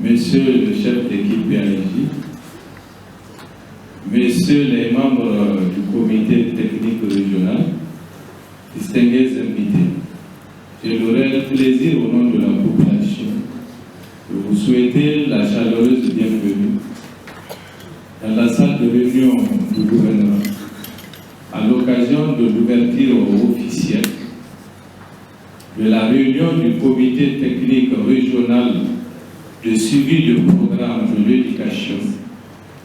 Monsieur le chef d'équipe PAIJ, Messieurs les membres du comité technique régional, distingués invités, j'ai le plaisir au nom de la population de vous souhaiter la chaleureuse bienvenue dans la salle de réunion du gouvernement à l'occasion de l'ouverture officielle de la réunion du comité technique régional de suivi du programme de l'éducation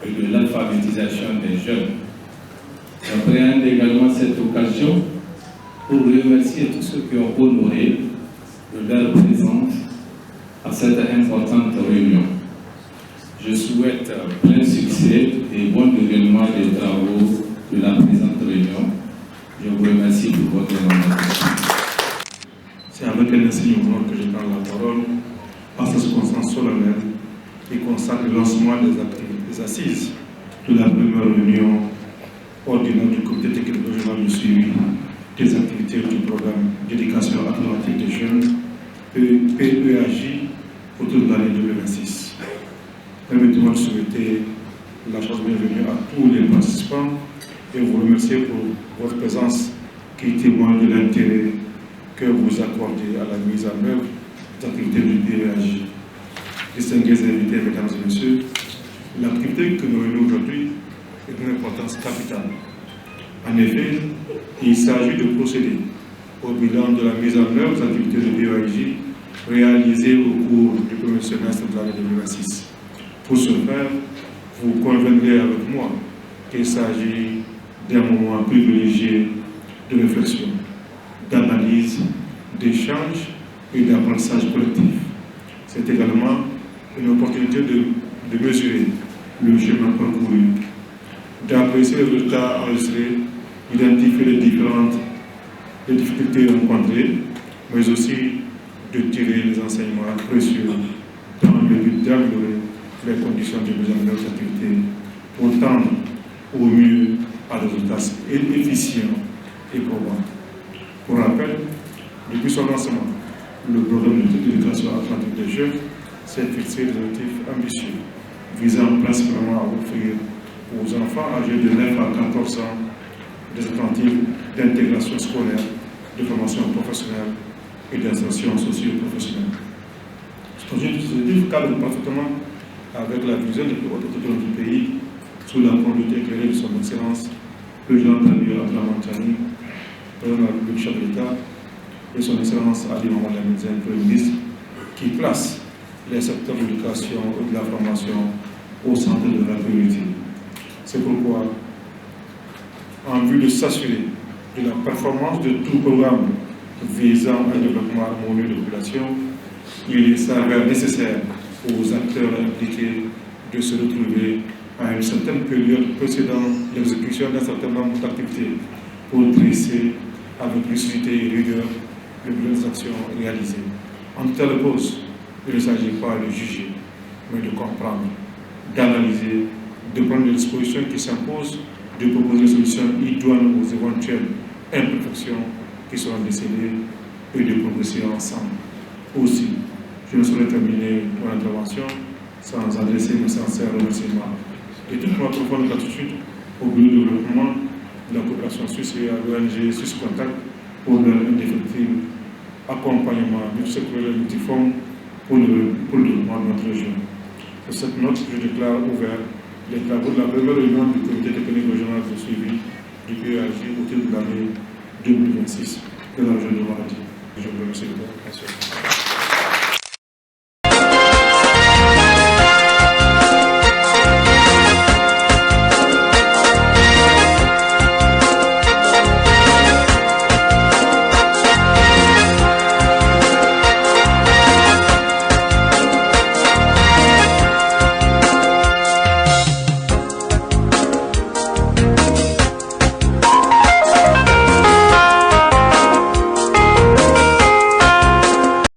et de l'alphabétisation des jeunes. J'appréhende également cette occasion pour remercier tous ceux qui ont honoré de leur présence à cette importante réunion. Je souhaite plein succès et bon déroulement des travaux de la présente réunion. Je vous remercie pour votre attention. C'est avec un enseignement que je prends la parole à cette circonstance solennelle qui consacre le lancement des assises de la première réunion ordinaire du comité technique régional de suivi des activités du programme d'éducation alternative des jeunes PEAJ autour de l'année 2026. Permettez-moi de souhaiter la chance bienvenue à tous les participants et vous remercier pour votre présence qui témoigne de l'intérêt que vous accordez à la mise en œuvre des activités du PEAJ. Distingués invités, mesdames et messieurs, l'activité que nous réunissons aujourd'hui est d'une importance capitale. En effet, il s'agit de procéder au bilan de la mise en œuvre des activités de PEAJ réalisées au cours du premier semestre de l'année 2026. Pour ce faire, vous conviendrez avec moi qu'il s'agit d'un moment privilégié de réflexion, d'analyse, d'échange et d'apprentissage collectif. C'est également une opportunité de mesurer le chemin parcouru, d'apprécier les résultats enregistrés, d'identifier les difficultés rencontrées, mais aussi de tirer les enseignements précieux dans le but d'améliorer les conditions de mise en œuvre des activités pour tendre au mieux à des résultats efficients et probants. Pour rappel, depuis son lancement, le programme d'éducation alternative des jeunes s'est fixé des objectifs ambitieux, visant principalement à offrir aux enfants âgés de 9 à 14 ans des alternatives d'intégration scolaire, de formation professionnelle et d'insertion socio-professionnelle. Ce objectif cadre parfaitement avec la vision de notre pays sous la conduite éclairée de son Excellence, le président Abdourahmane Tiani, président de la République, chef de l'État, et son Excellence Ali Mohamed Lamine Zaine, Premier ministre, qui place les secteurs de l'éducation et de la formation au centre de la priorité. C'est pourquoi en vue de s'assurer de la performance de tout programme visant un développement harmonieux de la population, il s'avère nécessaire aux acteurs impliqués de se retrouver à une certaine période précédant l'exécution d'un certain nombre d'activités pour dresser avec lucidité et rigueur les bonnes actions réalisées. En telle cause, il ne s'agit pas de juger, mais de comprendre, d'analyser, de prendre les dispositions qui s'imposent, de proposer des solutions idoines aux éventuelles imperfections qui seront décelées et de progresser ensemble. Aussi, je ne saurais terminer mon intervention sans adresser mes sincères remerciements et toute ma profonde gratitude au Bureau de développement de la coopération suisse et à l'ONG Suisse Contact pour leur indéfectible accompagnement multisectoriel et multiforme pour le développement de notre région. Sur cette note, je déclare ouvert les travaux de la première réunion du comité technique régional de suivi du PAJ au titre de l'année 2026 de la région de